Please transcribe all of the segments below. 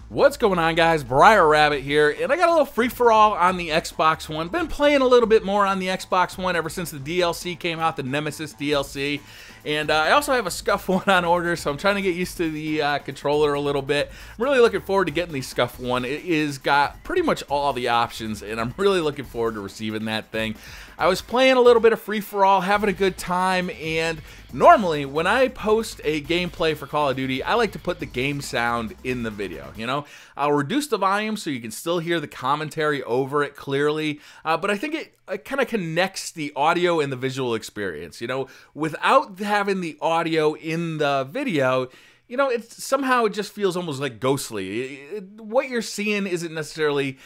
What's going on, guys? BriarRabbit here, and I got a little free-for-all on the Xbox One. Been playing a little bit more on the Xbox One ever since the DLC came out, the Nemesis DLC. And I also have a Scuff One on order, so I'm trying to get used to the controller a little bit. I'm really looking forward to getting the Scuff One. It is got pretty much all the options, and I'm really looking forward to receiving that thing. I was playing a little bit of free-for-all, having a good time, and normally when I post a gameplay for Call of Duty, I like to put the game sound in the video, you know? I'll reduce the volume so you can still hear the commentary over it clearly, but I think it kind of connects the audio and the visual experience, you know? Without having the audio in the video, you know, it just feels almost like ghostly. What you're seeing isn't necessarily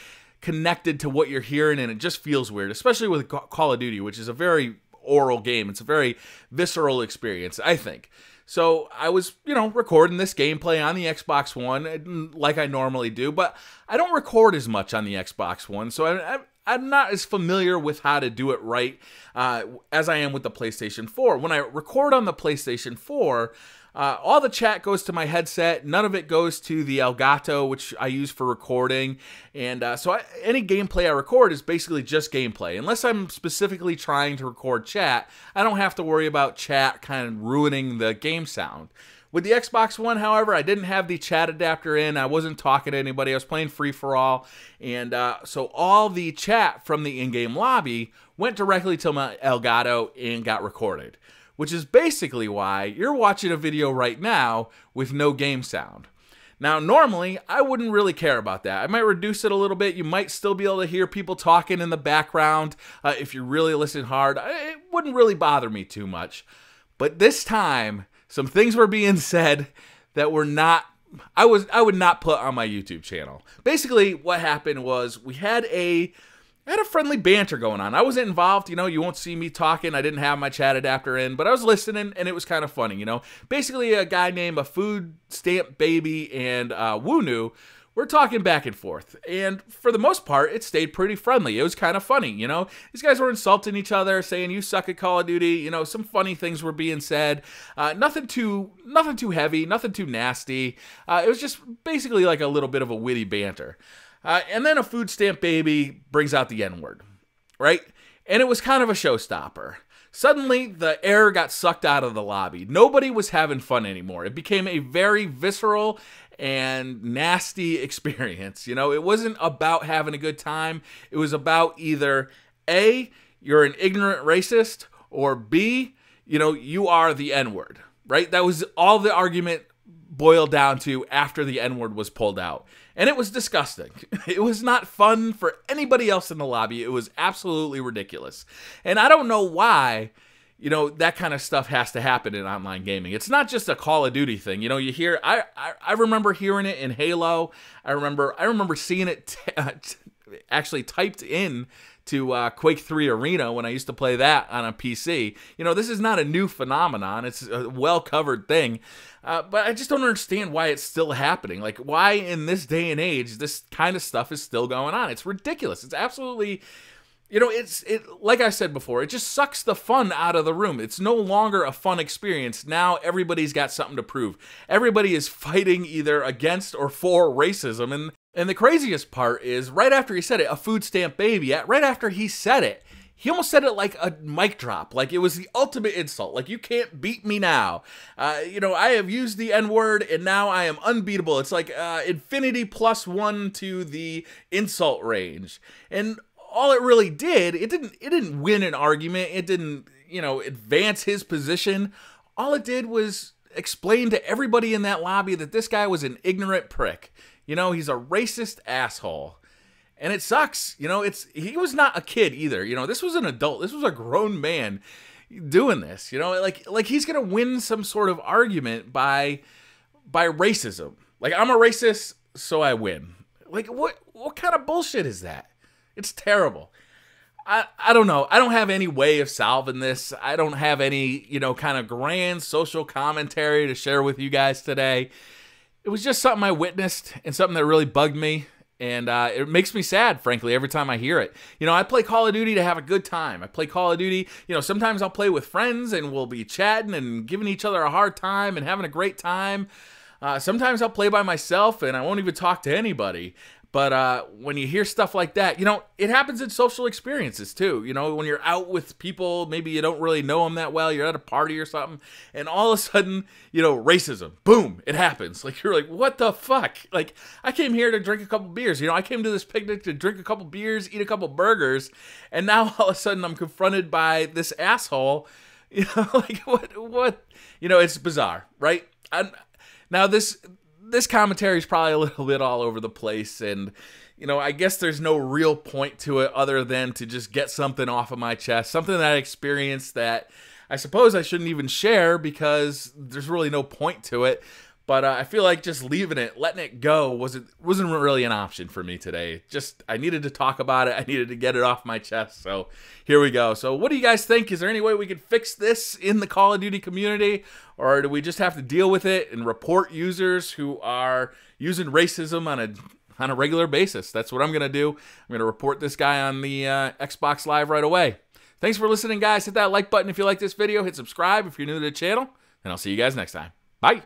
connected to what you're hearing, and it just feels weird, especially with Call of Duty, which is a very oral game. It's a very visceral experience, I think. So I was, you know, recording this gameplay on the Xbox One like I normally do, but I don't record as much on the Xbox One, so I'm not as familiar with how to do it right as I am with the PlayStation 4. When I record on the PlayStation 4, all the chat goes to my headset. None of it goes to the Elgato, which I use for recording. And so any gameplay I record is basically just gameplay. Unless I'm specifically trying to record chat, I don't have to worry about chat kind of ruining the game sound. With the Xbox One, however, I didn't have the chat adapter in. I wasn't talking to anybody. I was playing free-for-all. And so all the chat from the in-game lobby went directly to my Elgato and got recorded, which is basically why you're watching a video right now with no game sound. Now, normally, I wouldn't really care about that. I might reduce it a little bit. You might still be able to hear people talking in the background if you really listen hard. It wouldn't really bother me too much. But this time, some things were being said that were not, I would not put on my YouTube channel. Basically, what happened was we had a friendly banter going on. I wasn't involved, you know, you won't see me talking. I didn't have my chat adapter in, but I was listening, and it was kind of funny, you know. Basically, a guy named a Food Stamp Baby and Woonu were talking back and forth, and for the most part, it stayed pretty friendly. It was kind of funny, you know. These guys were insulting each other, saying, "You suck at Call of Duty," you know, some funny things were being said. Nothing too heavy, nothing too nasty. It was just basically like a little bit of a witty banter. And then a Food Stamp Baby brings out the N-word, right? And it was kind of a showstopper. Suddenly, the air got sucked out of the lobby. Nobody was having fun anymore. It became a very visceral and nasty experience. You know, it wasn't about having a good time. It was about either A, you're an ignorant racist, or B, you know, you are the N-word, right? That was all the argument boiled down to after the N-word was pulled out. And it was disgusting. It was not fun for anybody else in the lobby. It was absolutely ridiculous. And I don't know why, you know, that kind of stuff has to happen in online gaming. It's not just a Call of Duty thing. You know, you hear, I remember hearing it in Halo. I remember seeing it actually typed in to Quake 3 Arena when I used to play that on a PC. You know, this is not a new phenomenon. It's a well-covered thing. But I just don't understand why it's still happening. Like, why in this day and age this kind of stuff is still going on? It's ridiculous. It's absolutely, you know, like I said before, it just sucks the fun out of the room. It's no longer a fun experience. Now everybody's got something to prove. Everybody is fighting either against or for racism. And the craziest part is, right after he said it, a Food Stamp Baby, right after he said it, he almost said it like a mic drop, like it was the ultimate insult. Like, you can't beat me now. You know, I have used the N-word, and now I am unbeatable. It's like infinity +1 to the insult range. And all it really did, it didn't win an argument. It didn't, you know, advance his position. All it did was explain to everybody in that lobby that this guy was an ignorant prick. You know, he's a racist asshole. And it sucks. You know, he was not a kid either. You know, this was an adult. This was a grown man doing this. You know, like he's going to win some sort of argument by racism. Like, I'm a racist, so I win. Like, what kind of bullshit is that? It's terrible. I don't know. I don't have any way of solving this. I don't have any, you know, kind of grand social commentary to share with you guys today. It was just something I witnessed and something that really bugged me. And it makes me sad, frankly, every time I hear it. You know, I play Call of Duty to have a good time. I play Call of Duty, you know, sometimes I'll play with friends and we'll be chatting and giving each other a hard time and having a great time. Sometimes I'll play by myself and I won't even talk to anybody. But when you hear stuff like that, you know, it happens in social experiences too. You know, when you're out with people, maybe you don't really know them that well, you're at a party or something, and all of a sudden, you know, racism, boom, it happens. Like, you're like, what the fuck? Like, I came here to drink a couple beers. You know, I came to this picnic to drink a couple beers, eat a couple burgers, and now all of a sudden I'm confronted by this asshole. You know, like, what? You know, it's bizarre, right? Now this commentary is probably a little bit all over the place, and, you know, I guess there's no real point to it other than to just get something off of my chest, something that I experienced that I suppose I shouldn't even share because there's really no point to it. But I feel like just leaving it, letting it go, wasn't really an option for me today. Just, I needed to talk about it. I needed to get it off my chest. So here we go. So what do you guys think? Is there any way we could fix this in the Call of Duty community? Or do we just have to deal with it and report users who are using racism on a regular basis? That's what I'm going to do. I'm going to report this guy on the Xbox Live right away. Thanks for listening, guys. Hit that like button if you like this video. Hit subscribe if you're new to the channel. And I'll see you guys next time. Bye.